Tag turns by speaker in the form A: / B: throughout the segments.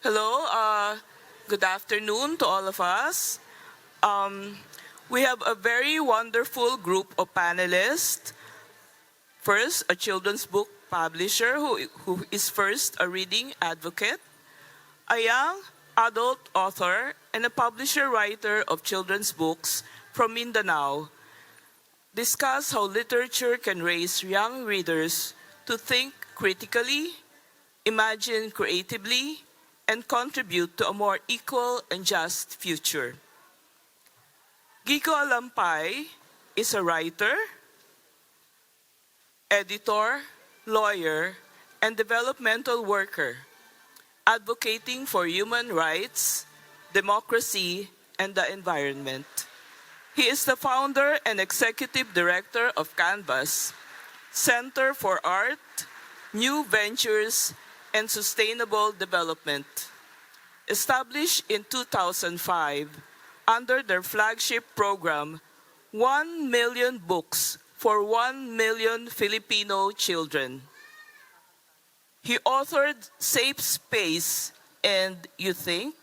A: Hello, good afternoon to all of us. Um, we have a very wonderful group of panelists. First, a children's book publisher who is first a reading advocate, a young adult author, and a publisher-writer of children's books from Mindanao discuss how literature can raise young readers to think critically, imagine creatively, and contribute to a more equal and just future. Gigo Alampay is a writer, editor, lawyer, and developmental worker, advocating for human rights, democracy, and the environment. He is the founder and executive director of Canvas, Center for Art, New Ventures, and Sustainable Development. Established in 2005 under their flagship program, 1 million books for 1 million Filipino children. He authored Safe Space and You Think,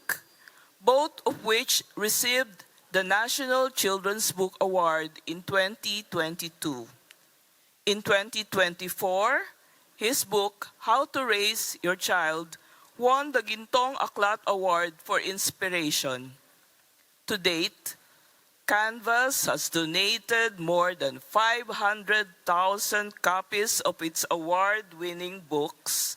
A: both of which received the National Children's Book Award in 2022. In 2024, his book, How to Raise Your Child, won the Gintong Aklat Award for Inspiration. To date, Canvas has donated more than 500,000 copies of its award-winning books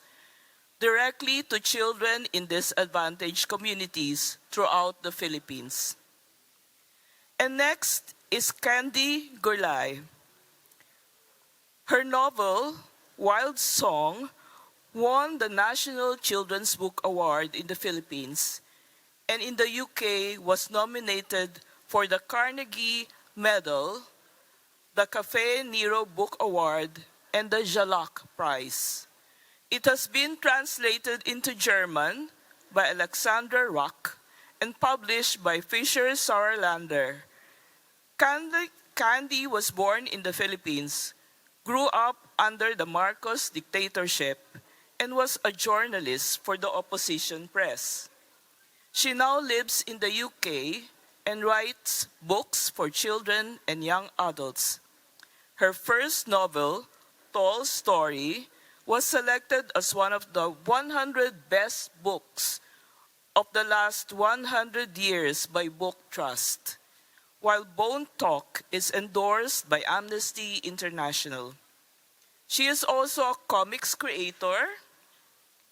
A: directly to children in disadvantaged communities throughout the Philippines. And next is Candy Gourlay. Her novel, Wild Song, won the National Children's Book Award in the Philippines, and in the UK was nominated for the Carnegie Medal, the Cafe Nero Book Award, and the Jalak Prize. It has been translated into German by Alexander Rock and published by Fisher Sauerlander. Candy was born in the Philippines, grew up under the Marcos dictatorship, and was a journalist for the opposition press. She now lives in the UK and writes books for children and young adults. Her first novel, Tall Story, was selected as one of the 100 best books of the last 100 years by Book Trust, while Bone Talk is endorsed by Amnesty International. She is also a comics creator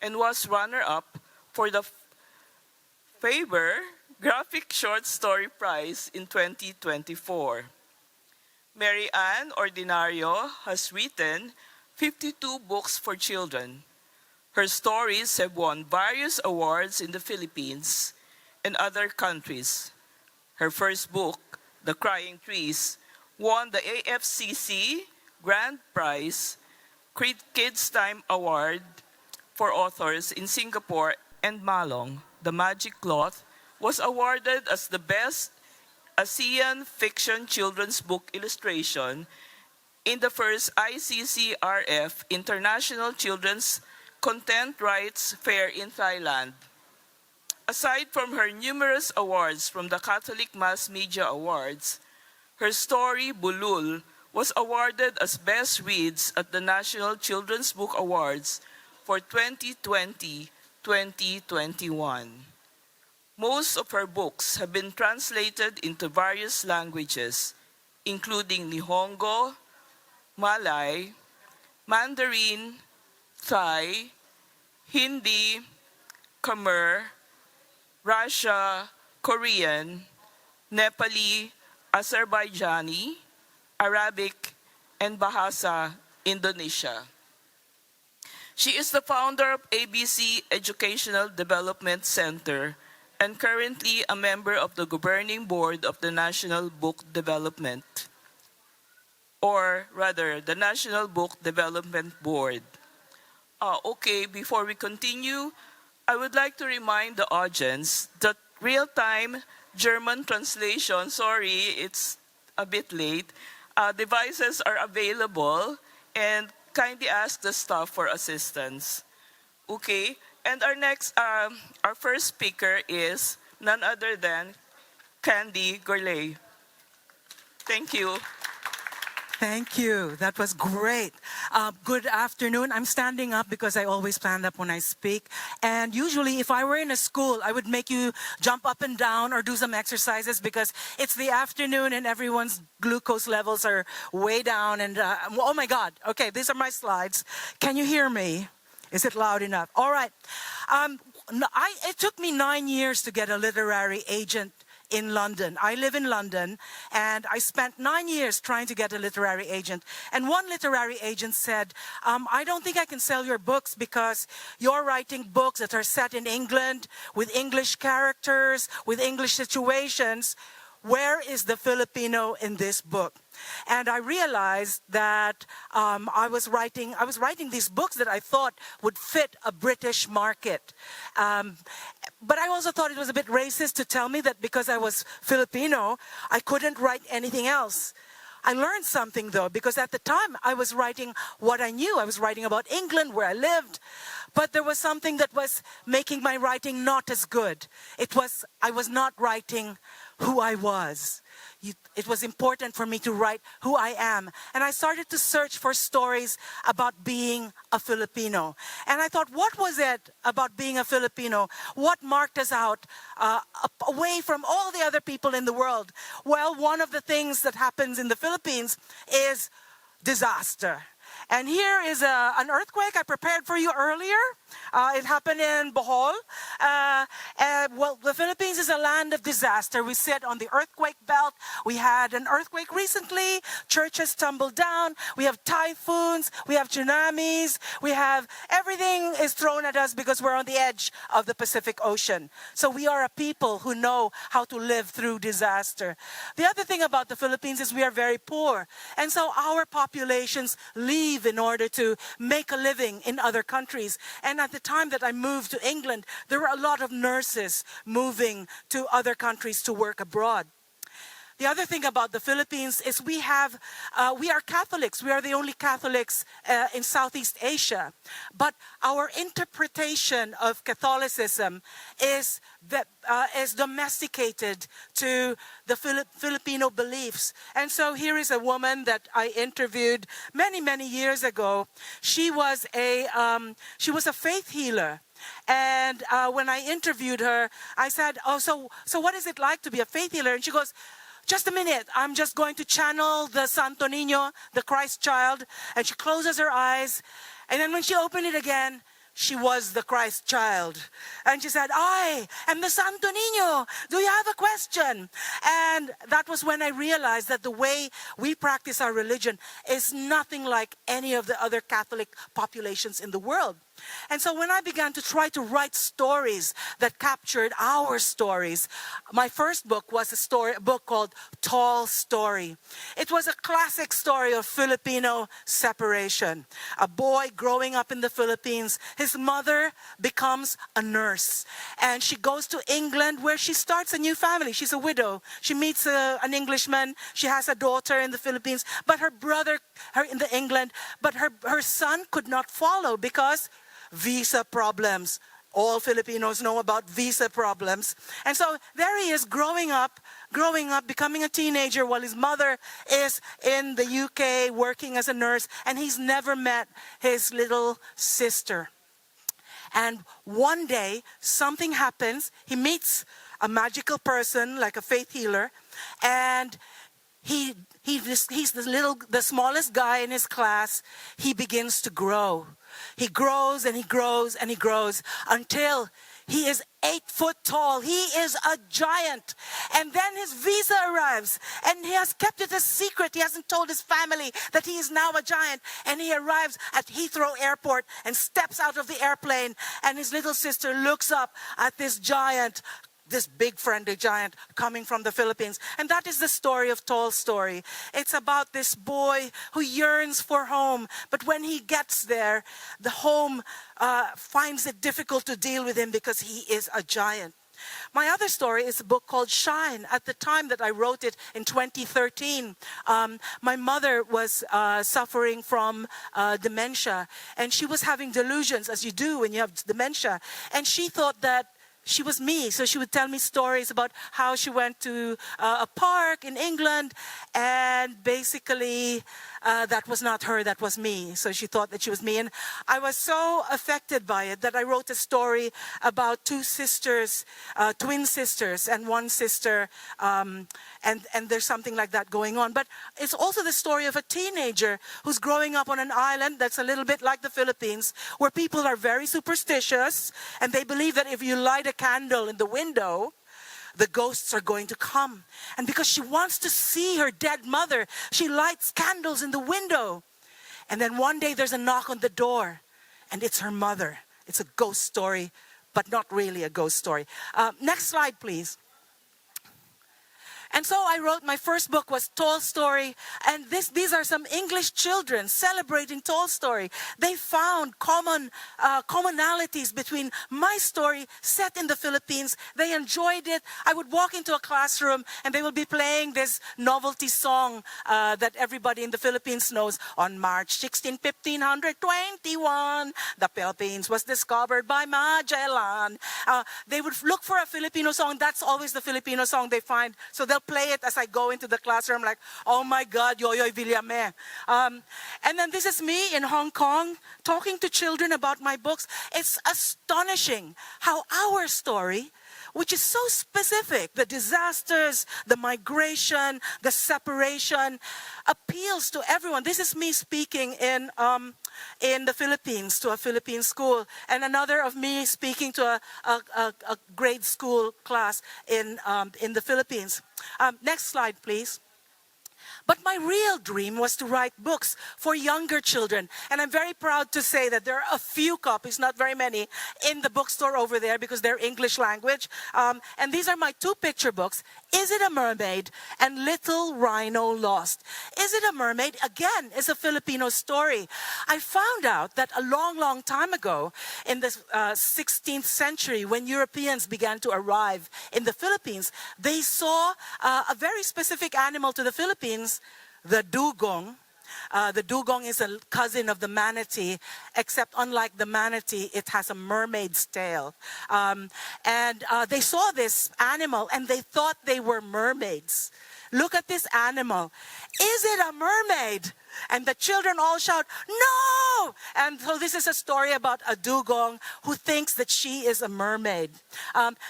A: and was runner-up for the Faber Graphic Short Story Prize in 2024. Mary Ann Ordinario has written 52 books for children. Her stories have won various awards in the Philippines and other countries. Her first book, The Crying Trees, won the AFCC Grand Prize Kids Time Award for Authors in Singapore, and Malong, The Magic Cloth, was awarded as the best ASEAN fiction children's book illustration in the first ICCRF International Children's Content Rights Fair in Thailand. Aside from her numerous awards from the Catholic Mass Media Awards, her story, Bulul, was awarded as Best Reads at the National Children's Book Awards for 2020-2021. Most of her books have been translated into various languages, including Nihongo, Malay, Mandarin, Thai, Hindi, Khmer, Russia, Korean, Nepali, Azerbaijani, Arabic, and Bahasa Indonesia. She is the founder of ABC Educational Development Center and currently a member of the governing board of the National Book Development, or rather, the National Book Development Board. Okay, before we continue, I would like to remind the audience that real-time German translation, sorry, it's a bit late, devices are available, and kindly ask the staff for assistance. Okay, And our first speaker is none other than Candy Gourlay. Thank you.
B: Thank you. That was great. Good afternoon. I'm standing up because I always stand up when I speak. And usually if I were in a school, I would make you jump up and down or do some exercises because it's the afternoon and everyone's glucose levels are way down. And oh my God. Okay, these are my slides. Can you hear me? Is it loud enough? All right. It took me 9 years to get a literary agent in London. I live in London, and I spent 9 years trying to get a literary agent. And one literary agent said, I don't think I can sell your books because you're writing books that are set in England with English characters, with English situations. Where is the Filipino in this book? And I realized that I was writing these books that I thought would fit a British market. But I also thought it was a bit racist to tell me that because I was Filipino, I couldn't write anything else. I learned something though, because at the time I was writing what I knew. I was writing about England, where I lived. But there was something that was making my writing not as good. I was not writing who I was. It was important for me to write who I am. And I started to search for stories about being a Filipino. And I thought, what was it about being a Filipino? What marked us out away from all the other people in the world? Well, one of the things that happens in the Philippines is disaster. And here is an earthquake I prepared for you earlier. It happened in Bohol. Well, the Philippines is a land of disaster. We sit on the earthquake belt. We had an earthquake recently. Churches tumbled down. We have typhoons. We have tsunamis. Everything is thrown at us because we're on the edge of the Pacific Ocean. So we are a people who know how to live through disaster. The other thing about the Philippines is we are very poor. And so our populations leave in order to make a living in other countries. And at the time that I moved to England, there were a lot of nurses moving to other countries to work abroad. The other thing about the Philippines is we are Catholics. We are the only Catholics in Southeast Asia. But our interpretation of Catholicism is domesticated to the Filipino beliefs. And so here is a woman that I interviewed many, many years ago. She was a faith healer. And when I interviewed her, I said, "Oh, so what is it like to be a faith healer?" And she goes, "Just a minute, I'm just going to channel the Santo Niño, the Christ child." And she closes her eyes. And then when she opened it again, she was the Christ child. And she said, "I am the Santo Niño. Do you have a question?" And that was when I realized that the way we practice our religion is nothing like any of the other Catholic populations in the world. And so when I began to try to write stories that captured our stories, my first book was a book called Tall Story. It was a classic story of Filipino separation. A boy growing up in the Philippines, his mother becomes a nurse. And she goes to England where she starts a new family. She's a widow. She meets an Englishman. She has a daughter in the Philippines. But her son could not follow because visa problems. All Filipinos know about visa problems. And so there he is growing up, becoming a teenager while his mother is in the UK working as a nurse, and he's never met his little sister. And one day, something happens. He meets a magical person, like a faith healer, and he's the smallest guy in his class. He begins to grow. He grows and he grows and he grows until he is 8 foot tall. He is a giant. And then his visa arrives, and he has kept it a secret. He hasn't told his family that he is now a giant. And he arrives at Heathrow Airport and steps out of the airplane, and his little sister looks up at this giant, this big friendly giant coming from the Philippines. And that is the story of Tall Story. It's about this boy who yearns for home, but when he gets there, the home finds it difficult to deal with him because he is a giant. My other story is a book called Shine. At the time that I wrote it in 2013, my mother was suffering from dementia, and she was having delusions, as you do when you have dementia. And she thought that she was me, so she would tell me stories about how she went to a park in England, and basically that was not her, that was me. So she thought that she was me, and I was so affected by it that I wrote a story about two sisters, twin sisters, and one sister, and there's something like that going on. But it's also the story of a teenager who's growing up on an island that's a little bit like the Philippines, where people are very superstitious, and they believe that if you light a candle in the window, the ghosts are going to come. And because she wants to see her dead mother, she lights candles in the window. And then one day there's a knock on the door, and it's her mother. It's a ghost story, but not really a ghost story. Next slide, please. And so I wrote, my first book was Tolstoy, and these are some English children celebrating Tolstoy. They found commonalities between my story set in the Philippines. They enjoyed it. I would walk into a classroom and they would be playing this novelty song that everybody in the Philippines knows. On March 16, 1521, the Philippines was discovered by Magellan. They would look for a Filipino song. That's always the Filipino song they find. So they'll play it as I go into the classroom, like, oh my God, Yoyoy Villame. And then this is me in Hong Kong talking to children about my books. It's astonishing how our story, which is so specific, the disasters, the migration, the separation, appeals to everyone. This is me speaking in the Philippines to a Philippine school, and another of me speaking to a grade school class in the Philippines. Next slide, please. But my real dream was to write books for younger children. And I'm very proud to say that there are a few copies, not very many, in the bookstore over there because they're English language. And these are my two picture books, Is It a Mermaid? And Little Rhino Lost. Is It a Mermaid? Again, is a Filipino story. I found out that a long, long time ago, in the 16th century, when Europeans began to arrive in the Philippines, they saw a very specific animal to the Philippines, the dugong. The dugong is a cousin of the manatee, except unlike the manatee, it has a mermaid's tail. And they saw this animal and they thought they were mermaids. Look at this animal. Is it a mermaid? And the children all shout, no! And so this is a story about a dugong who thinks that she is a mermaid.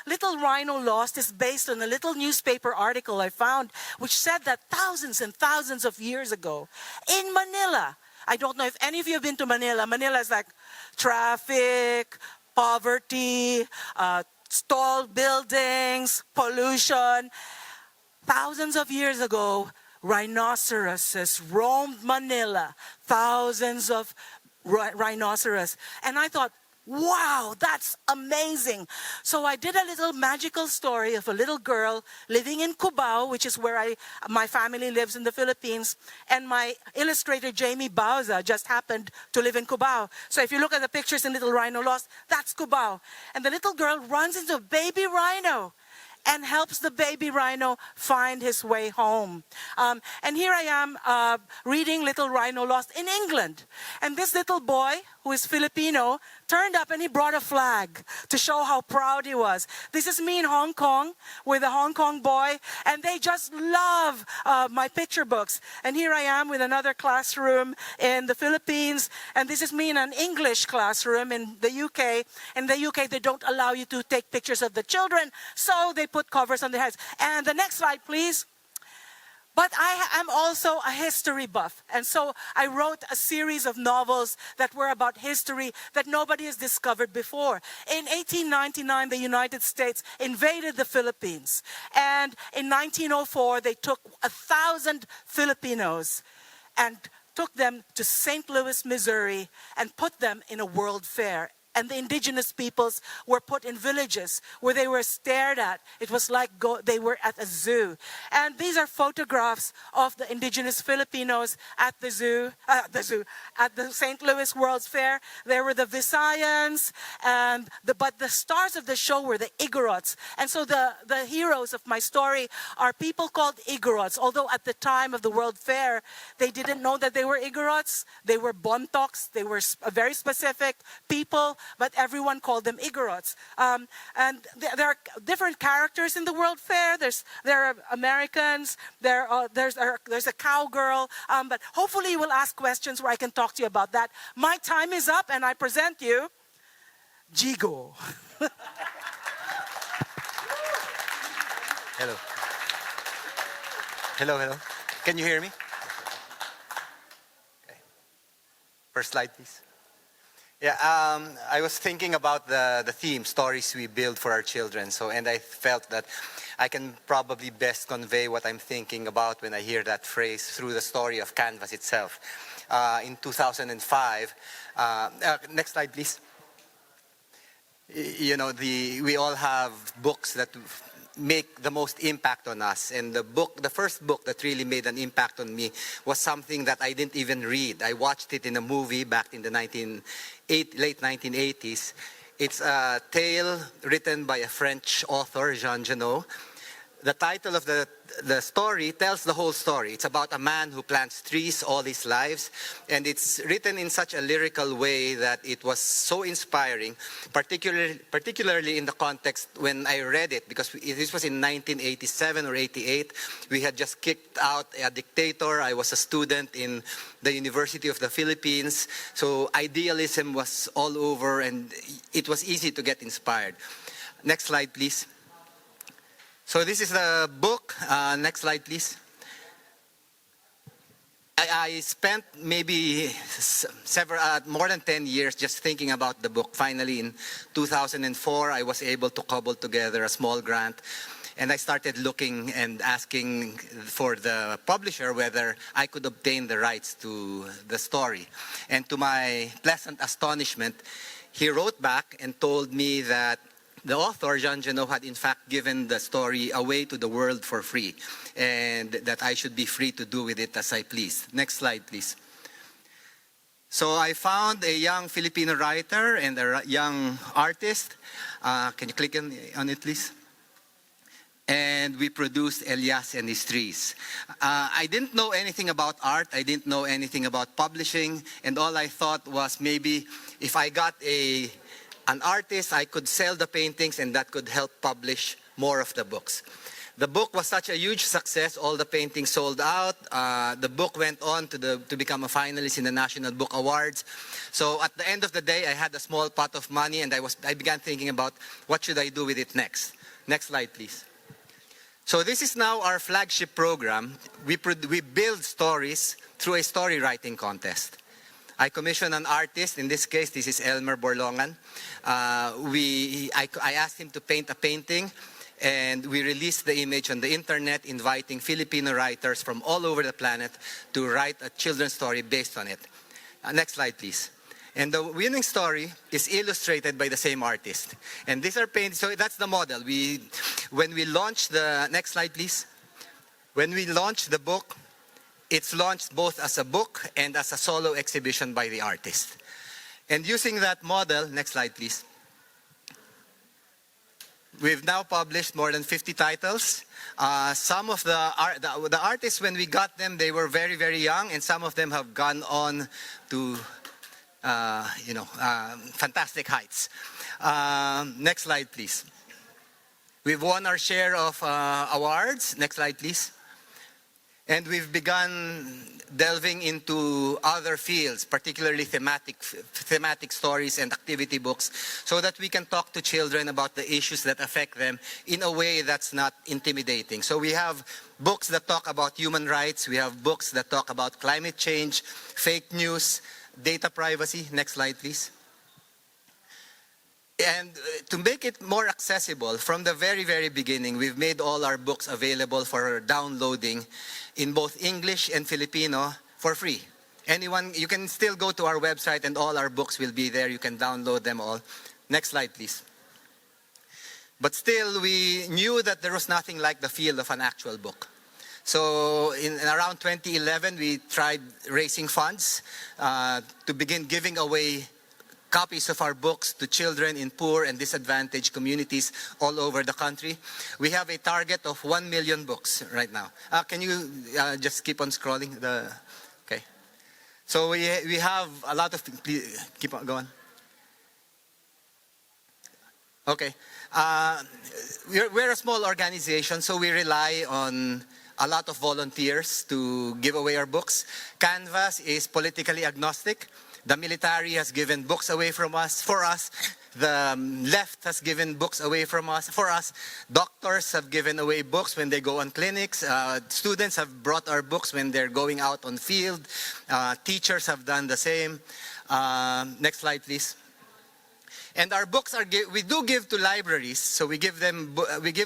B: Little Rhino Lost is based on a little newspaper article I found, which said that thousands and thousands of years ago, in Manila, I don't know if any of you have been to Manila. Manila is like traffic, poverty, tall buildings, pollution. Thousands of years ago, rhinoceroses roamed Manila, thousands of rhinoceros. And I thought, wow, that's amazing. So I did a little magical story of a little girl living in Cubao, which is where my family lives in the Philippines. And my illustrator, Jamie Bauza, just happened to live in Cubao. So if you look at the pictures in Little Rhino Lost, that's Cubao. And the little girl runs into a baby rhino and helps the baby rhino find his way home. And here I am reading Little Rhino Lost in England. And this little boy, who is Filipino, turned up and he brought a flag to show how proud he was. This is me in Hong Kong with a Hong Kong boy, and they just love my picture books. And here I am with another classroom in the Philippines, and this is me in an English classroom in the UK. In the UK, they don't allow you to take pictures of the children, so they put covers on their heads. And the next slide, please. But I am also a history buff. And so I wrote a series of novels that were about history that nobody has discovered before. In 1899, the United States invaded the Philippines. And in 1904, they took 1,000 Filipinos and took them to St. Louis, Missouri, and put them in a world fair. and the indigenous peoples were put in villages where they were stared at. It was like they were at a zoo. And these are photographs of the indigenous Filipinos at the at the St. Louis World's Fair. There were the Visayans, but the stars of the show were the Igorots. And so the heroes of my story are people called Igorots, although at the time of the World Fair, they didn't know that they were Igorots. They were Bontocs. They were very specific people, but everyone called them Igorots. And there are different characters in the World Fair. There are Americans. There's a cowgirl. But hopefully you will ask questions where I can talk to you about that. My time is up, and I present you Gigo.
C: Hello. Hello. Can you hear me? Okay. First slide, please. Yeah, I was thinking about the theme, stories we build for our children. And I felt that I can probably best convey what I'm thinking about when I hear that phrase through the story of Canvas itself. In 2005, next slide, please. You know, we all have books that make the most impact on us. And the first book that really made an impact on me was something that I didn't even read. I watched it in a movie back in the late 1980s. It's a tale written by a French author, Jean Genot. The title of the story tells the whole story. It's about a man who plants trees all his lives, and it's written in such a lyrical way that it was so inspiring, particularly in the context when I read it, because this was in 1987 or 88. We had just kicked out a dictator. I was a student in the University of the Philippines, so idealism was all over, and it was easy to get inspired. Next slide, please. So this is the book. Next slide, please. I spent maybe more than 10 years just thinking about the book. Finally, in 2004, I was able to cobble together a small grant. And I started looking and asking for the publisher whether I could obtain the rights to the story. And to my pleasant astonishment, he wrote back and told me that the author, Jean Genot, had in fact given the story away to the world for free, and that I should be free to do with it as I please. Next slide, please. So I found a young Filipino writer and a young artist. Can you click on it, please? And we produced Elias and his Trees. I didn't know anything about art. I didn't know anything about publishing. And all I thought was maybe if I got an artist, I could sell the paintings, and that could help publish more of the books. The book was such a huge success. All the paintings sold out. The book went on to become a finalist in the National Book Awards. So at the end of the day, I had a small pot of money, and I began thinking about what should I do with it next. Next slide, please. So this is now our flagship program. We build stories through a story writing contest. I commissioned an artist. In this case, this is Elmer Borlongan. I asked him to paint a painting, and we released the image on the internet, inviting Filipino writers from all over the planet to write a children's story based on it. Next slide, please. And the winning story is illustrated by the same artist. And these are paintings, so that's the model. When we launched next slide, please. When we launched the book, it's launched both as a book and as a solo exhibition by the artist. And using that model, next slide, please. We've now published more than 50 titles. Some of the artists, when we got them, they were very, very young, and some of them have gone on to, fantastic heights. Next slide, please. We've won our share of awards. Next slide, please. And we've begun delving into other fields, particularly thematic stories and activity books, so that we can talk to children about the issues that affect them in a way that's not intimidating. So we have books that talk about human rights. We have books that talk about climate change, fake news, data privacy. Next slide, please. And to make it more accessible, from the very, very beginning, we've made all our books available for downloading in both English and Filipino for free. Anyone, you can still go to our website and all our books will be there. You can download them all. Next slide, please. But still, we knew that there was nothing like the feel of an actual book. So in around 2011, we tried raising funds to begin giving away copies of our books to children in poor and disadvantaged communities all over the country. We have a target of 1 million books right now. Can you just keep on scrolling? Okay. So we have a lot of, please, keep on going. Okay. We're a small organization, so we rely on a lot of volunteers to give away our books. Canvas is politically agnostic. The military has given books away for us. The left has given books away for us. Doctors have given away books when they go on clinics. Students have brought our books when they're going out on field. Teachers have done the same. Next slide, please. And our books we do give to libraries, so we give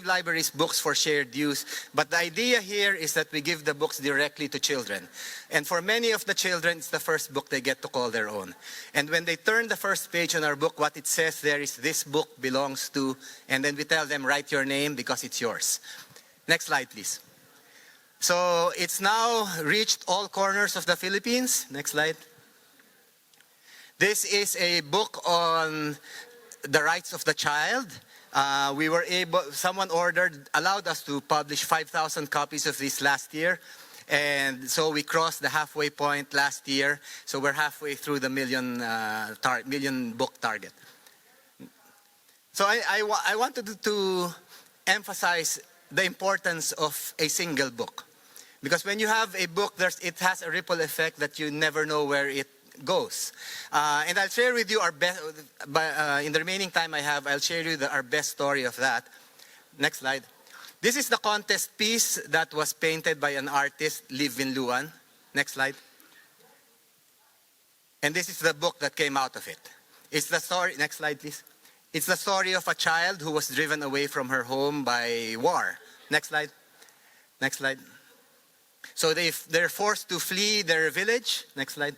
C: libraries books for shared use. But the idea here is that we give the books directly to children. And for many of the children, it's the first book they get to call their own. And when they turn the first page on our book, what it says there is, "This book belongs to," and then we tell them, "Write your name because it's yours." Next slide, please. So it's now reached all corners of the Philippines. Next slide. This is a book on the rights of the child. Someone allowed us to publish 5,000 copies of this last year. And so we crossed the halfway point last year. So we're halfway through the million book target. So I wanted to emphasize the importance of a single book. Because when you have a book, it has a ripple effect that you never know where it goes. And I'll share with you our best, in the remaining time I have, I'll share with you our best story of that. Next slide. This is the contest piece that was painted by an artist, Liv Vinluan. Next slide. And this is the book that came out of it. It's the story, next slide please. It's the story of a child who was driven away from her home by war. Next slide. Next slide. So they're forced to flee their village. Next slide.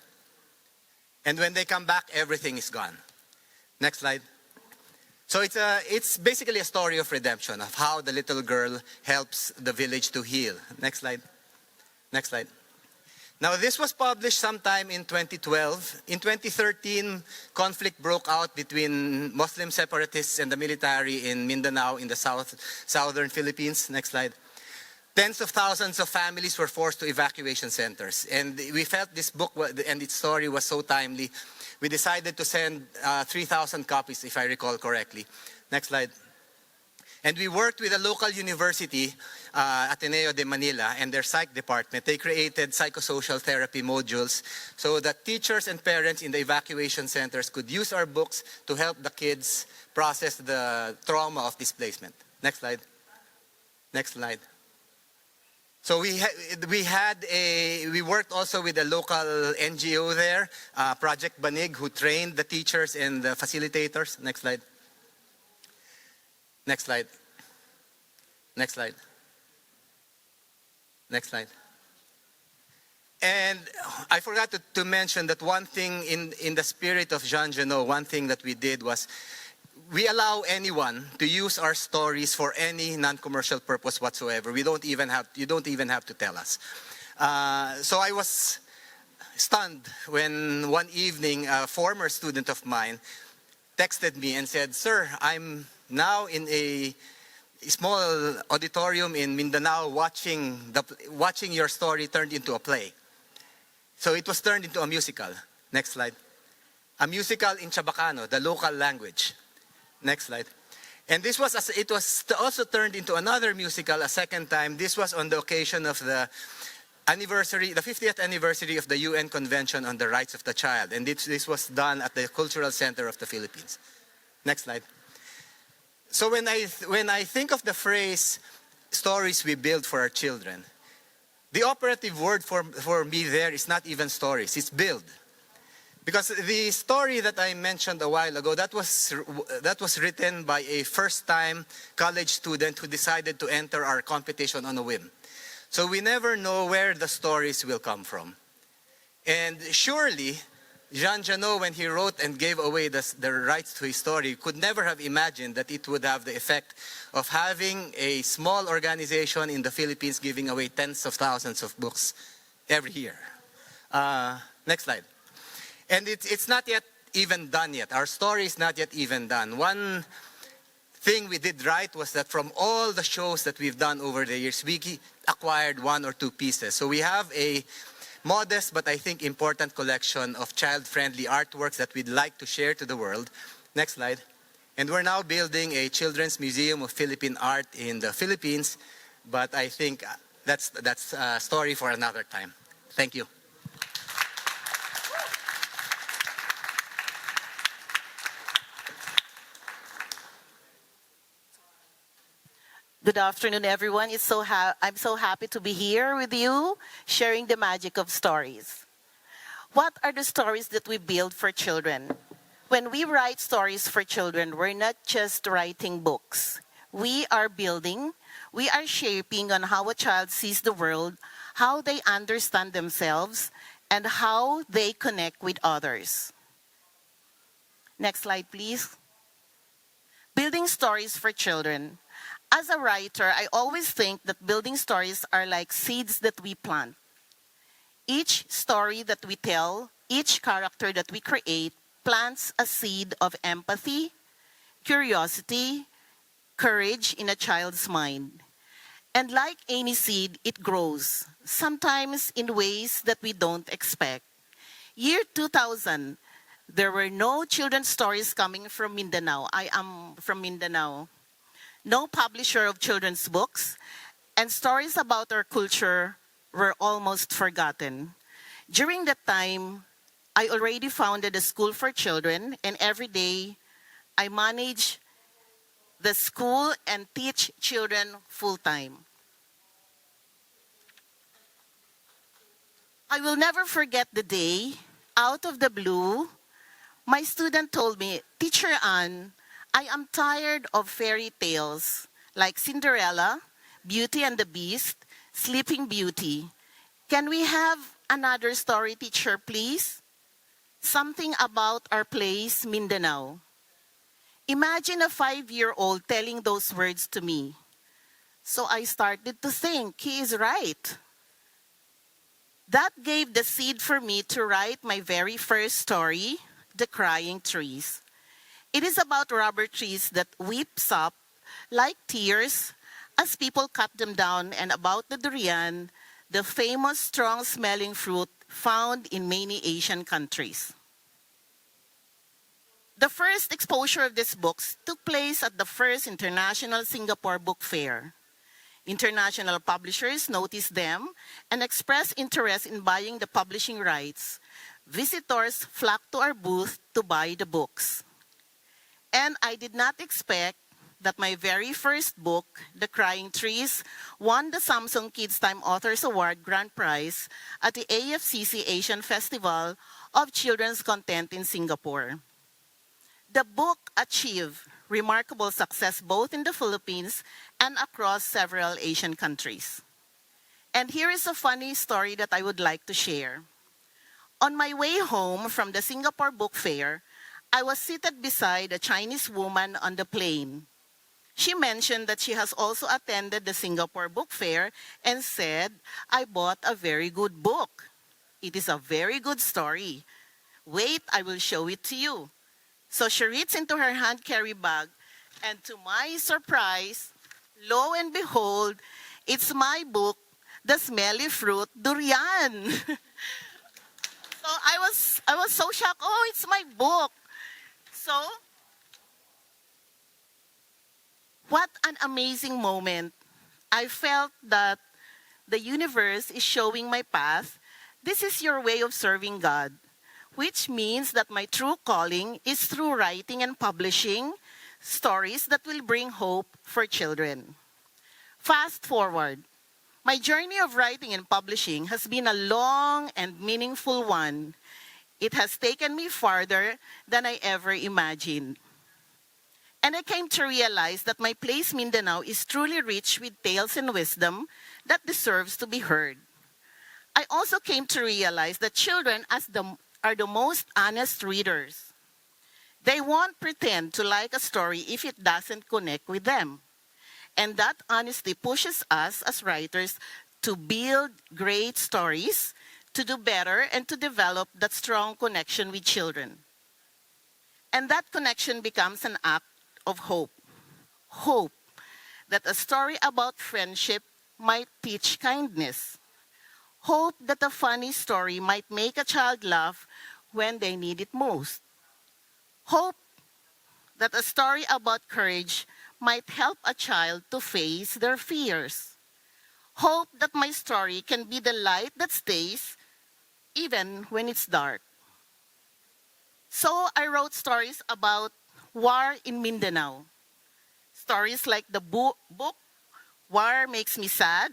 C: And when they come back, everything is gone. Next slide. So it's basically a story of redemption, of how the little girl helps the village to heal. Next slide. Next slide. Now this was published sometime in 2012. In 2013, conflict broke out between Muslim separatists and the military in Mindanao in the southern Philippines. Next slide. Tens of thousands of families were forced to evacuation centers. And we felt this book and its story was so timely, we decided to send 3,000 copies, if I recall correctly. Next slide. And we worked with a local university, Ateneo de Manila, and their psych department. They created psychosocial therapy modules so that teachers and parents in the evacuation centers could use our books to help the kids process the trauma of displacement. Next slide. Next slide. So we worked also with a local NGO there, Project Banig, who trained the teachers and the facilitators. Next slide. Next slide. Next slide. Next slide. And I forgot to mention that one thing in the spirit of Jean Genot, one thing that we did was we allow anyone to use our stories for any non-commercial purpose whatsoever. You don't even have to tell us. So I was stunned when one evening a former student of mine texted me and said, "Sir, I'm now in a small auditorium in Mindanao watching your story turned into a play." So it was turned into a musical. Next slide. A musical in Chabacano, the local language. Next slide. And it was also turned into another musical a second time. This was on the occasion of the 50th anniversary of the UN Convention on the Rights of the Child. And this was done at the Cultural Center of the Philippines. Next slide. So when I think of the phrase, stories we build for our children, the operative word for me there is not even stories, it's build. Because the story that I mentioned a while ago, that was written by a first-time college student who decided to enter our competition on a whim. So we never know where the stories will come from. And surely, Jean Janot, when he wrote and gave away the rights to his story, could never have imagined that it would have the effect of having a small organization in the Philippines giving away tens of thousands of books every year. Next slide. And it's not yet even done yet. Our story is not yet even done. One thing we did right was that from all the shows that we've done over the years, we acquired one or two pieces. So we have a modest but I think important collection of child-friendly artworks that we'd like to share to the world. Next slide. And we're now building a Children's Museum of Philippine Art in the Philippines, but I think that's a story for another time. Thank you.
D: Good afternoon, everyone. I'm so happy to be here with you, sharing the magic of stories. What are the stories that we build for children? When we write stories for children, we're not just writing books. We are building, we are shaping on how a child sees the world, how they understand themselves, and how they connect with others. Next slide, please. Building stories for children. As a writer, I always think that building stories are like seeds that we plant. Each story that we tell, each character that we create, plants a seed of empathy, curiosity, courage in a child's mind. And like any seed, it grows, sometimes in ways that we don't expect. Year 2000, there were no children's stories coming from Mindanao. I am from Mindanao. No publisher of children's books, and stories about our culture were almost forgotten. During that time, I already founded a school for children, and every day I manage the school and teach children full-time. I will never forget the day, out of the blue, my student told me, "Teacher Ann, I am tired of fairy tales like Cinderella, Beauty and the Beast, Sleeping Beauty. Can we have another story, teacher, please? Something about our place, Mindanao." Imagine a 5-year-old telling those words to me. So I started to think, he is right. That gave the seed for me to write my very first story, The Crying Trees. It is about rubber trees that weeps up like tears as people cut them down, and about the durian, the famous strong-smelling fruit found in many Asian countries. The first exposure of these books took place at the first International Singapore Book Fair. International publishers noticed them and expressed interest in buying the publishing rights. Visitors flocked to our booth to buy the books. And I did not expect that my very first book, The Crying Trees, won the Samsung Kids Time Authors Award Grand Prize at the AFCC Asian Festival of Children's Content in Singapore. The book achieved remarkable success both in the Philippines and across several Asian countries. And here is a funny story that I would like to share. On my way home from the Singapore Book Fair, I was seated beside a Chinese woman on the plane. She mentioned that she has also attended the Singapore Book Fair and said, "I bought a very good book. It is a very good story. Wait, I will show it to you." So she reached into her hand carry bag, and to my surprise, lo and behold, it's my book, The Smelly Fruit, Durian. So I was so shocked. Oh, it's my book. So, what an amazing moment. I felt that the universe is showing my path. This is your way of serving God, which means that my true calling is through writing and publishing stories that will bring hope for children. Fast forward. My journey of writing and publishing has been a long and meaningful one. It has taken me farther than I ever imagined. And I came to realize that my place, Mindanao, is truly rich with tales and wisdom that deserves to be heard. I also came to realize that children are the most honest readers. They won't pretend to like a story if it doesn't connect with them. And that honesty pushes us as writers to build great stories, to do better, and to develop that strong connection with children. And that connection becomes an act of hope. Hope that a story about friendship might teach kindness. Hope that a funny story might make a child laugh when they need it most. Hope that a story about courage might help a child to face their fears. Hope that my story can be the light that stays even when it's dark. So I wrote stories about war in Mindanao. Stories like the book War Makes Me Sad,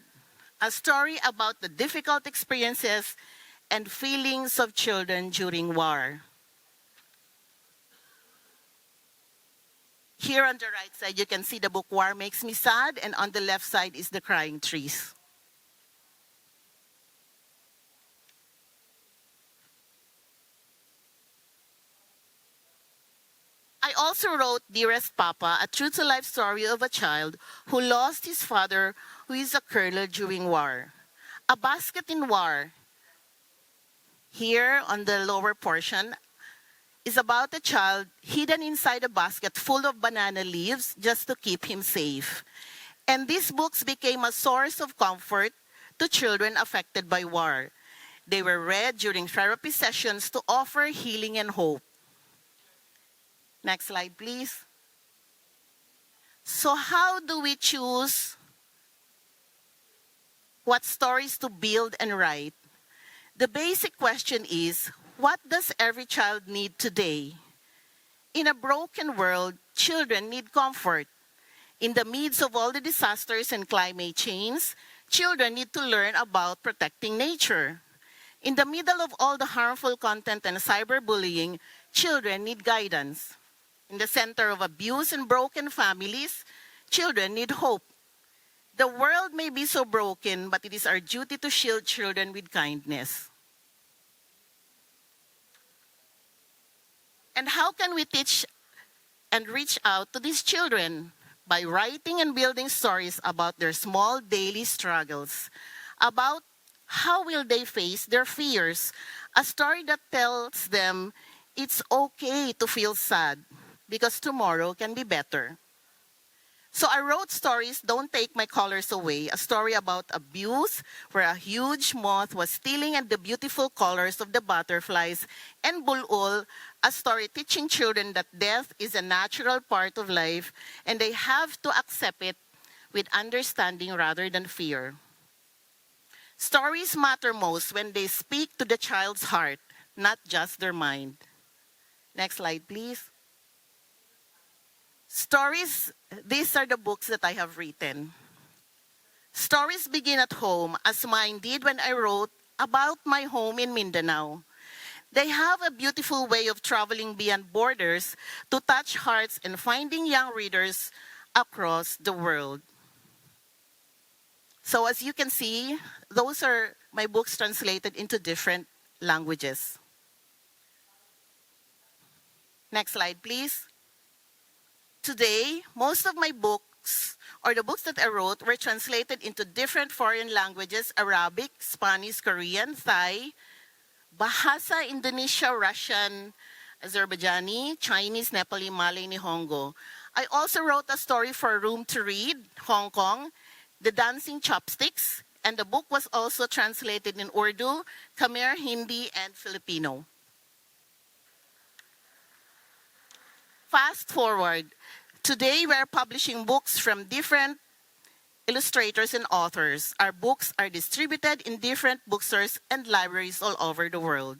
D: a story about the difficult experiences and feelings of children during war. Here on the right side, you can see the book War Makes Me Sad, and on the left side is The Crying Trees. I also wrote Dearest Papa, a true-to-life story of a child who lost his father, who is a colonel during war. A Basket in War, here on the lower portion, is about a child hidden inside a basket full of banana leaves just to keep him safe. And these books became a source of comfort to children affected by war. They were read during therapy sessions to offer healing and hope. Next slide, please. So how do we choose what stories to build and write? The basic question is, what does every child need today? In a broken world, children need comfort. In the midst of all the disasters and climate change, children need to learn about protecting nature. In the middle of all the harmful content and cyberbullying, children need guidance. In the center of abuse and broken families, children need hope. The world may be so broken, but it is our duty to shield children with kindness. And how can we teach and reach out to these children? By writing and building stories about their small daily struggles, about how will they face their fears, a story that tells them it's okay to feel sad because tomorrow can be better. So I wrote stories, Don't Take My Colors Away, a story about abuse where a huge moth was stealing and the beautiful colors of the butterflies, and Bulul, a story teaching children that death is a natural part of life and they have to accept it with understanding rather than fear. Stories matter most when they speak to the child's heart, not just their mind. Next slide, please. Stories, these are the books that I have written. Stories begin at home, as mine did when I wrote about my home in Mindanao. They have a beautiful way of traveling beyond borders to touch hearts and finding young readers across the world. So as you can see, those are my books translated into different languages. Next slide, please. Today, most of my books, or the books that I wrote, were translated into different foreign languages: Arabic, Spanish, Korean, Thai, Bahasa, Indonesia, Russian, Azerbaijani, Chinese, Nepali, Malay, Nihongo. I also wrote a story for Room to Read, Hong Kong, The Dancing Chopsticks, and the book was also translated in Urdu, Khmer, Hindi, and Filipino. Fast forward. Today, we are publishing books from different illustrators and authors. Our books are distributed in different bookstores and libraries all over the world.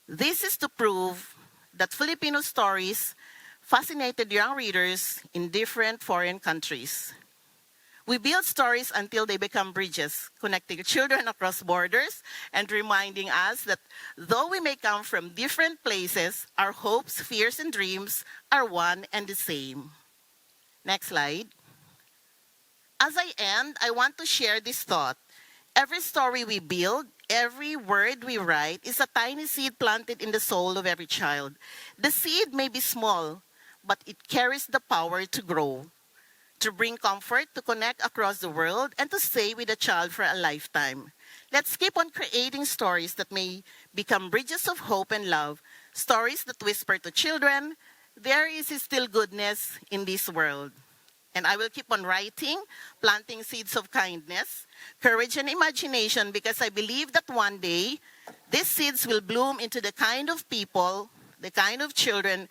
D: This is to prove that Filipino stories fascinated young readers in different foreign countries. We build stories until they become bridges, connecting children across borders and reminding us that though we may come from different places, our hopes, fears, and dreams are one and the same. Next slide. As I end, I want to share this thought. Every story we build, every word we write is a tiny seed planted in the soul of every child. The seed may be small, but it carries the power to grow, to bring comfort, to connect across the world, and to stay with a child for a lifetime. Let's keep on creating stories that may become bridges of hope and love, stories that whisper to children, there is still goodness in this world. And I will keep on writing, planting seeds of kindness, courage, and imagination, because I believe that one day these seeds will bloom into the kind of people, the kind of children,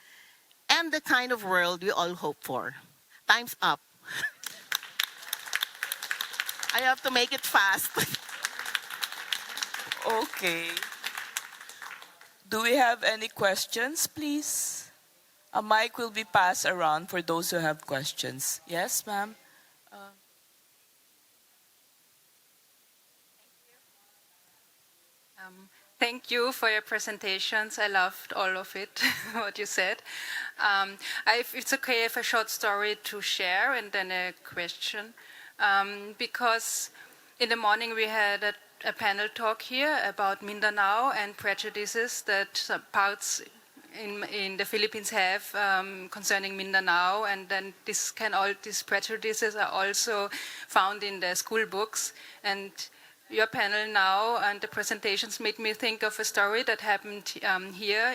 D: and the kind of world we all hope for. Time's up. I have to make it fast.
A: Okay. Do we have any questions, please? A mic will be passed around for those who have questions. Yes, ma'am?
E: Thank you for your presentations. I loved all of it, what you said. If it's okay, I have a short story to share and then a question. Because in the morning we had a panel talk here about Mindanao and prejudices that some parts in the Philippines have concerning Mindanao, and then these prejudices are also found in the school books. And your panel now and the presentations made me think of a story that happened here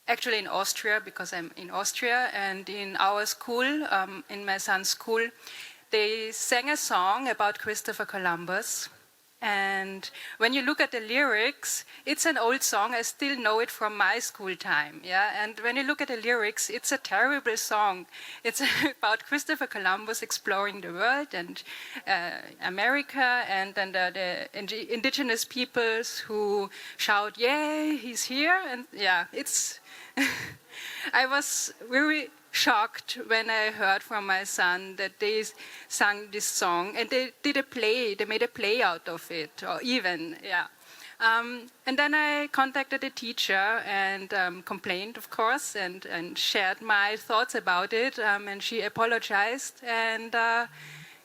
E: actually in Austria, because I'm in Austria, and in our school, in my son's school, they sang a song about Christopher Columbus. And when you look at the lyrics, it's an old song. I still know it from my school time. Yeah, and when you look at the lyrics, it's a terrible song. It's about Christopher Columbus exploring the world and America, and then the indigenous peoples who shout, "Yay, he's here!" And yeah, it's. I was very shocked when I heard from my son that they sang this song, and they made a play out of it, or even, yeah. And then I contacted the teacher and complained, of course, and shared my thoughts about it, and she apologized. And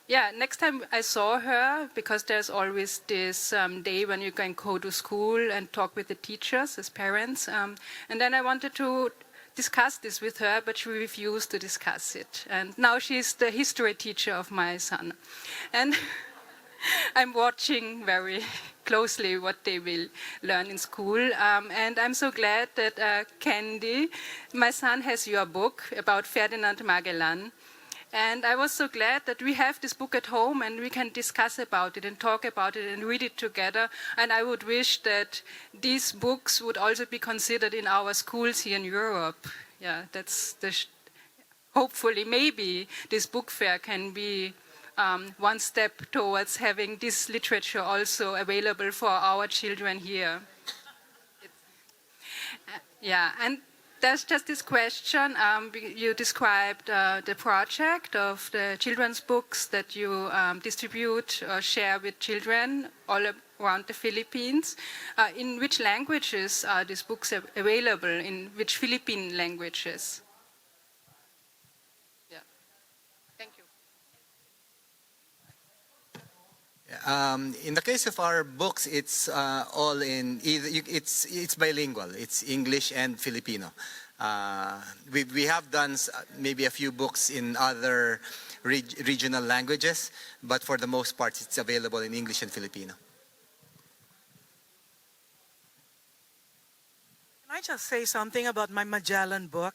E: yeah, next time I saw her, because there's always this day when you can go to school and talk with the teachers as parents, and then I wanted to discuss this with her, but she refused to discuss it. And now she's the history teacher of my son. And I'm watching very closely what they will learn in school. And I'm so glad that Candy, my son, has your book about Ferdinand Magellan. And I was so glad that we have this book at home and we can discuss about it and talk about it and read it together. And I would wish that these books would also be considered in our schools here in Europe. Yeah, that's hopefully, maybe this book fair can be one step towards having this literature also available for our children here. Yeah, and there's just this question. You described the project of the children's books that you distribute or share with children all around the Philippines. In which languages are these books available? In which Philippine languages? Yeah. Thank you.
C: In the case of our books, it's all in either. It's bilingual. It's English and Filipino. We have done maybe a few books in other regional languages, but for the most part, it's available in English and Filipino.
B: Can I just say something about my Magellan book?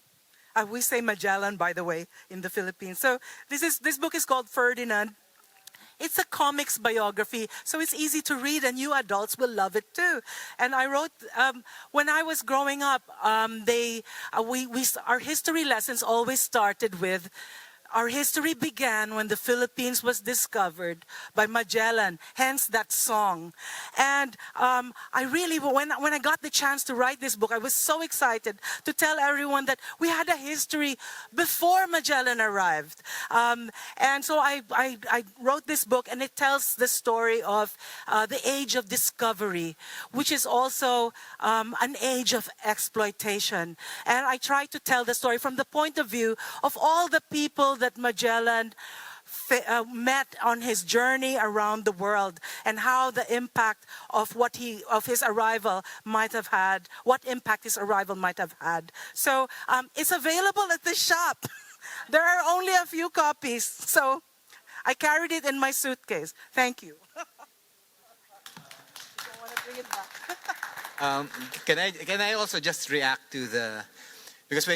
B: We say Magellan, by the way, in the Philippines. So this book is called Ferdinand. It's a comics biography, so it's easy to read, and you adults will love it too. And I wrote, when I was growing up, our history lessons always started with, our history began when the Philippines was discovered by Magellan, hence that song. And I really, when I got the chance to write this book, I was so excited to tell everyone that we had a history before Magellan arrived. And so I wrote this book, and it tells the story of the age of discovery, which is also an age of exploitation. And I try to tell the story from the point of view of all the people that Magellan met on his journey around the world, and how the impact of his arrival might have had, what impact his arrival might have had. So it's available at the shop. There are only a few copies, so I carried it in my suitcase. Thank you. I want to bring it back.
C: Can I also just react to the, because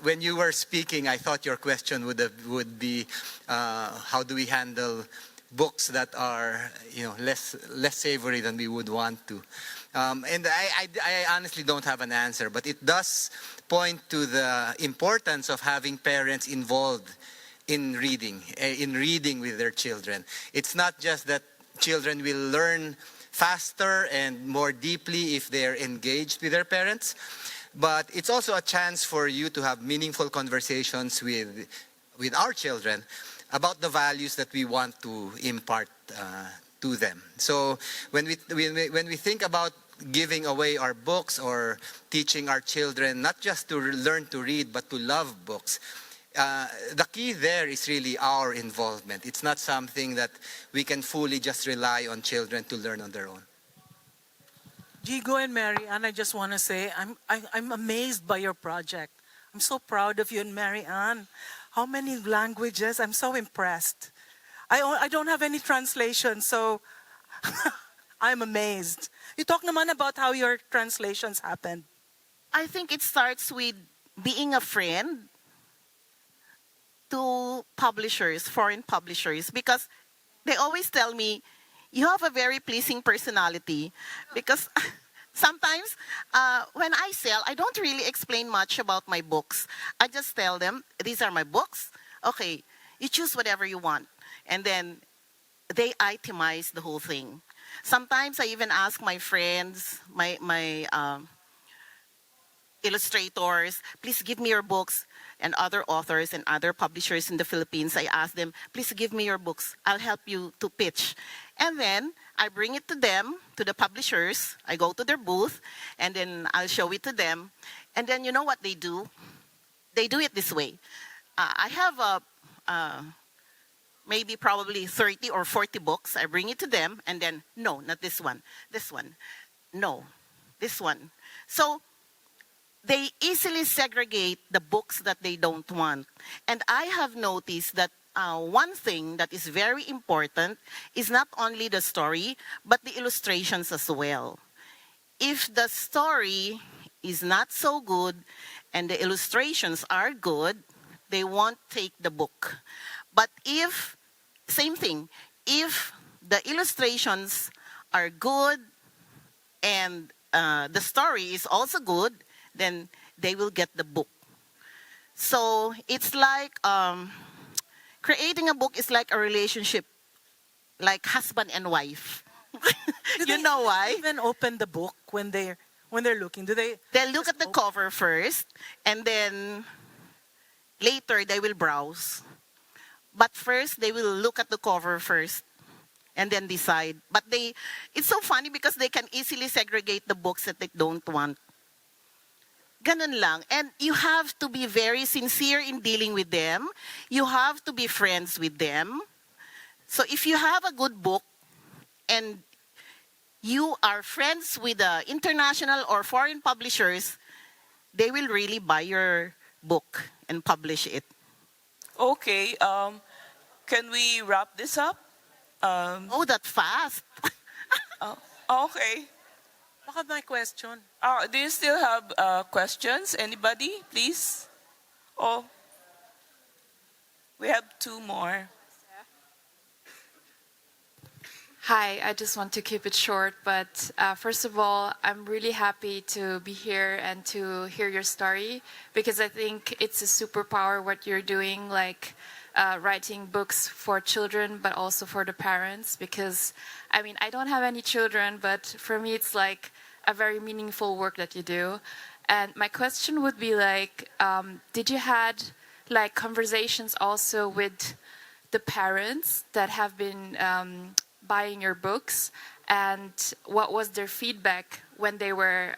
C: when you were speaking, I thought your question would be how do we handle books that are less savory than we would want to, and I honestly don't have an answer, but it does point to the importance of having parents involved in reading with their children. It's not just that children will learn faster and more deeply if they're engaged with their parents, but it's also a chance for you to have meaningful conversations with our children about the values that we want to impart to them. So when we think about giving away our books or teaching our children not just to learn to read but to love books, the key there is really our involvement. It's not something that we can fully just rely on children to learn on their own.
B: Gigo and Mary Ann, I just want to say I'm amazed by your project. I'm so proud of you and Mary Ann. How many languages? I'm so impressed. I don't have any translation, so I'm amazed. You talk naman about how your translations happened.
D: I think it starts with being a friend to publishers, foreign publishers, because they always tell me, you have a very pleasing personality. Because sometimes when I sell, I don't really explain much about my books. I just tell them, these are my books. Okay, you choose whatever you want. And then they itemize the whole thing. Sometimes I even ask my friends, my illustrators, please give me your books, and other authors and other publishers in the Philippines. I ask them, please give me your books. I'll help you to pitch. And then I bring it to them, to the publishers. I go to their booth, and then I'll show it to them. And then you know what they do? They do it this way. I have maybe probably 30 or 40 books. I bring it to them, and then, no, not this one. This one. No, this one. So they easily segregate the books that they don't want. And I have noticed that one thing that is very important is not only the story, but the illustrations as well. If the story is not so good and the illustrations are good, they won't take the book. But if, same thing, if the illustrations are good and the story is also good, then they will get the book. So it's like creating a book is like a relationship, like husband and wife. You know why?
B: Even open the book when they're looking. Do they?
D: They'll look at the cover first, and then later they will browse. But first they will look at the cover first, and then decide. But it's so funny because they can easily segregate the books that they don't want. Ganun lang. And you have to be very sincere in dealing with them. You have to be friends with them. So if you have a good book and you are friends with the international or foreign publishers, they will really buy your book and publish it.
A: Okay, can we wrap this up?
D: Oh, that fast.
A: Okay.
B: Baka my question.
A: Do you still have questions? Anybody, please? Oh, we have two more.
F: Hi, I just want to keep it short, but first of all, I'm really happy to be here and to hear your story, because I think it's a superpower what you're doing, like writing books for children, but also for the parents, because, I mean, I don't have any children, but for me, it's like a very meaningful work that you do. And my question would be like, did you had like conversations also with the parents that have been buying your books, and what was their feedback when they were,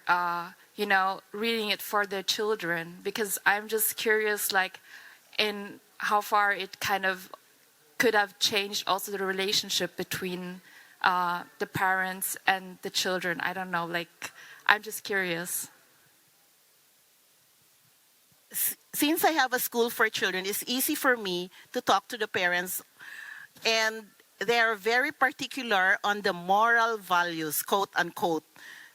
F: reading it for their children? Because I'm just curious, like, in how far it kind of could have changed also the relationship between the parents and the children. I don't know, like, I'm just curious.
D: Since I have a school for children, it's easy for me to talk to the parents, and they are very particular on the moral values, quote unquote.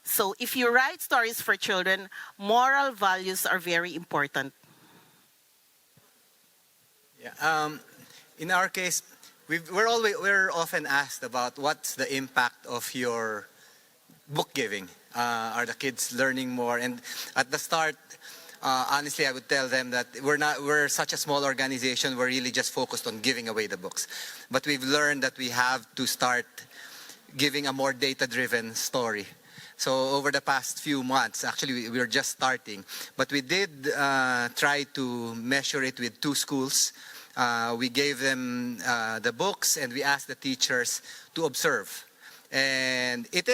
D: So if you write stories for children, moral values are very important.
C: Yeah. In our case, we're often asked about what's the impact of your book giving. Are the kids learning more? And at the start, honestly, I would tell them that we're such a small organization. We're really just focused on giving away the books. But we've learned that we have to start giving a more data-driven story. So over the past few months, actually we're just starting, but we did try to measure it with 2 schools. We gave them the books, and we asked the teachers to observe. And it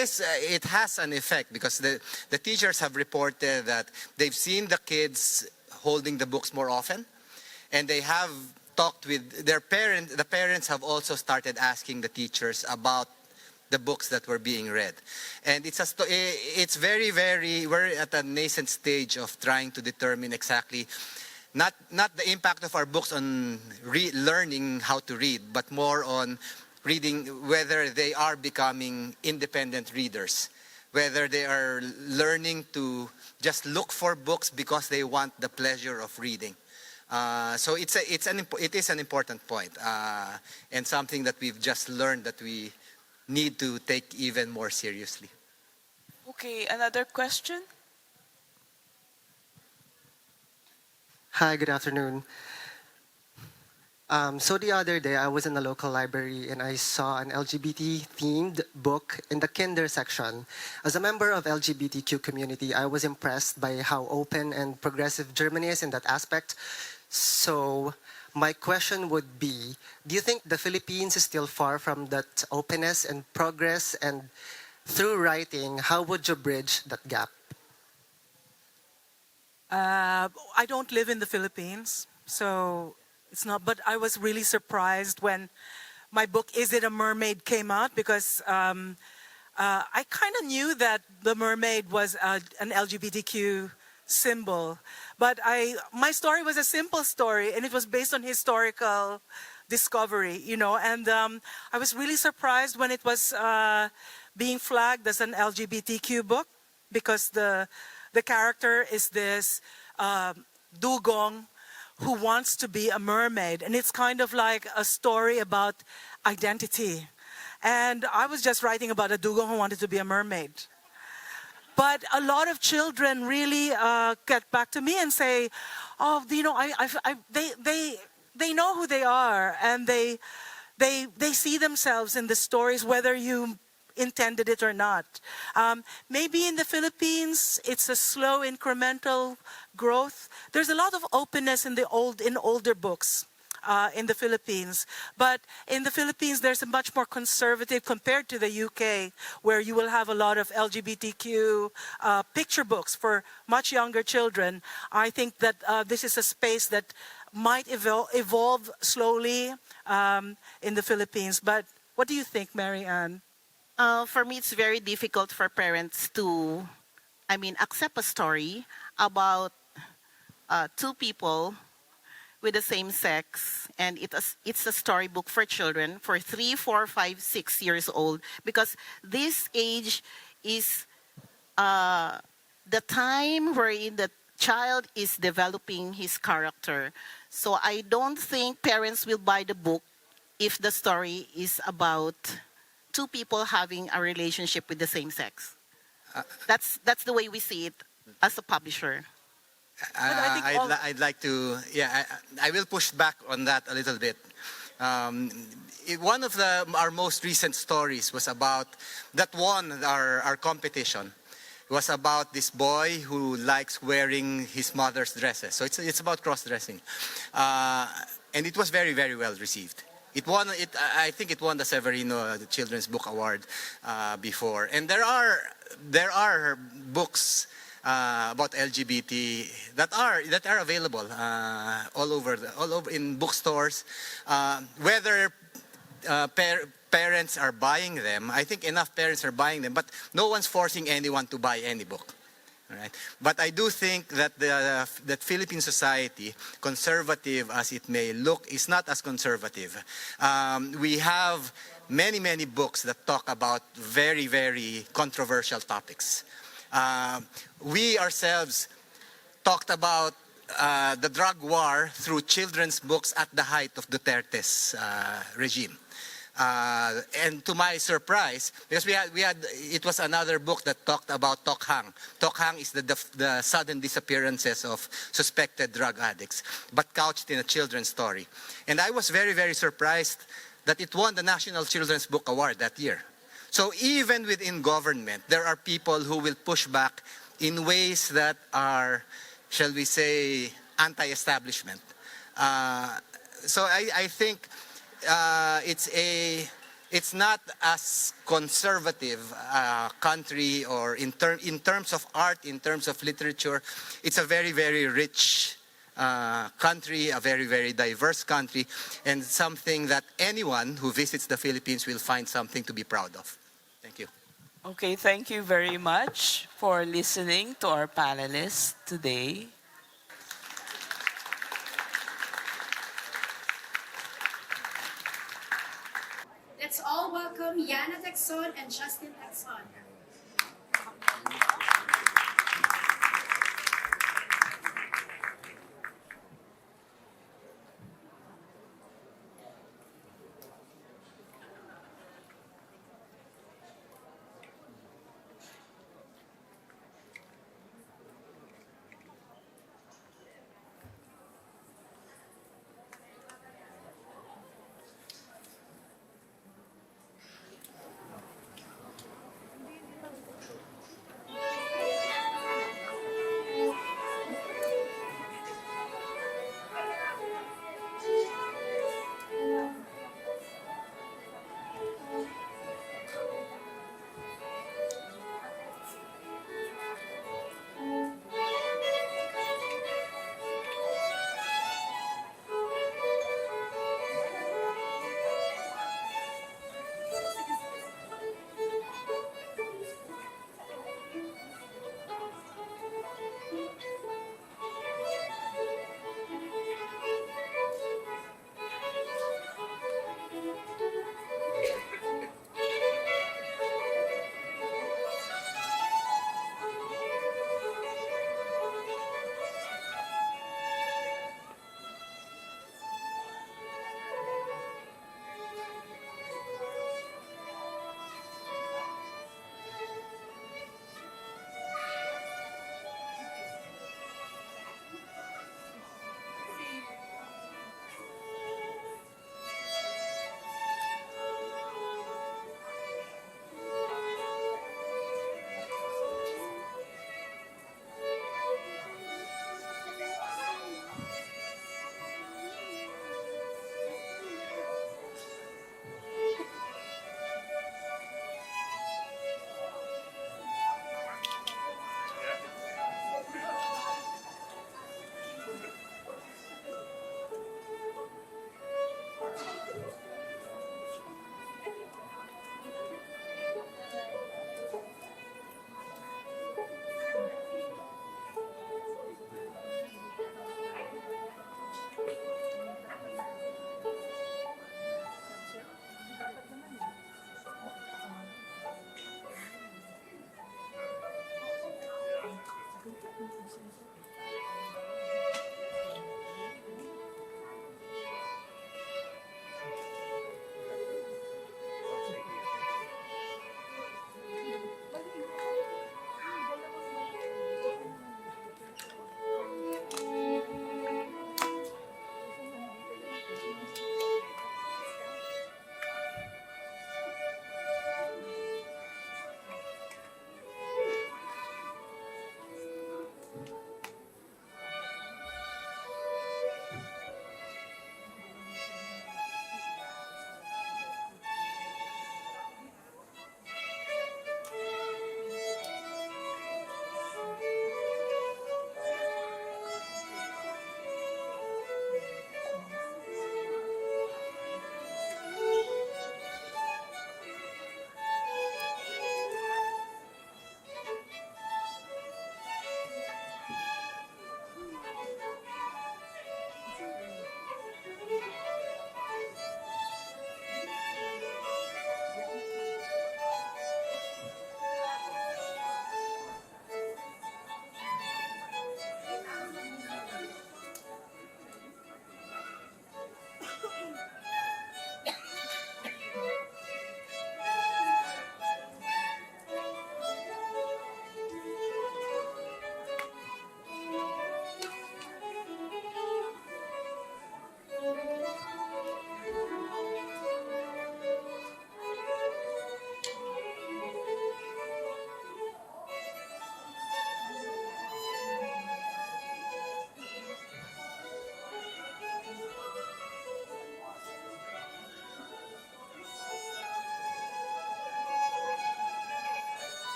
C: has an effect, because the teachers have reported that they've seen the kids holding the books more often, and they have talked with their parents. The parents have also started asking the teachers about the books that were being read. And it's very, we're at a nascent stage of trying to determine exactly not the impact of our books on learning how to read, but more on reading, whether they are becoming independent readers, whether they are learning to just look for books because they want the pleasure of reading. So it is an important point, and something that we've just learned that we need to take even more seriously.
A: Okay, another question?
G: Hi, good afternoon. So the other day, I was in a local library and I saw an LGBT-themed book in the kinder section. As a member of LGBTQ community, I was impressed by how open and progressive Germany is in that aspect. So my question would be, do you think the Philippines is still far from that openness and progress? And through writing, how would you bridge that gap?
B: I don't live in the Philippines, so it's not, but I was really surprised when my book, Is It a Mermaid, came out, because I kind of knew that the mermaid was an LGBTQ symbol, but my story was a simple story, and it was based on historical discovery, you know, and I was really surprised when it was being flagged as an LGBTQ book, because the character is this dugong who wants to be a mermaid, and it's kind of like a story about identity. And I was just writing about a dugong who wanted to be a mermaid. But a lot of children really get back to me and say, "Oh, you know, they know who they are, and they see themselves in the stories, whether you intended it or not." Maybe in the Philippines, it's a slow, incremental growth. There's a lot of openness in older books in the Philippines, but in the Philippines, there's a much more conservative compared to the UK, where you will have a lot of LGBTQ picture books for much younger children. I think that this is a space that might evolve slowly in the Philippines. But what do you think, Mary Ann?
D: For me, it's very difficult for parents to, accept a story about 2 people with the same sex, and it's a storybook for children, for 3, 4, 5, 6 years old, because this age is the time wherein the child is developing his character. So I don't think parents will buy the book if the story is about 2 people having a relationship with the same sex. That's the way we see it as a publisher.
C: I'd like to, I will push back on that a little bit. One of our most recent stories was about, that won our competition. It was about this boy who likes wearing his mother's dresses. So it's about cross-dressing. And it was very, very well received. I think it won the Severino, the Children's Book Award, before. And there are books about LGBT that are available all over in bookstores. Whether parents are buying them, I think enough parents are buying them, but no one's forcing anyone to buy any book. Right. But I do think that that Philippine society, conservative as it may look, is not as conservative. We have many books that talk about very controversial topics. We ourselves talked about the drug war through children's books at the height of Duterte's regime. And to my surprise, because it was another book that talked about Tokhang. Tokhang is the sudden disappearances of suspected drug addicts, but couched in a children's story. And I was very surprised that it won the National Children's Book Award that year. So even within government, there are people who will push back in ways that are, shall we say, anti-establishment. So I think it's not as conservative country, or in terms of art, in terms of literature. It's a very rich country, a very diverse country, and something that anyone who visits the Philippines will find something to be proud of. Thank you.
A: Okay, thank you very much for listening to our panelists today.
H: Let's all welcome Yana Texon and Justin Texon.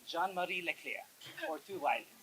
I: Jean-Marie Leclerc for two violins.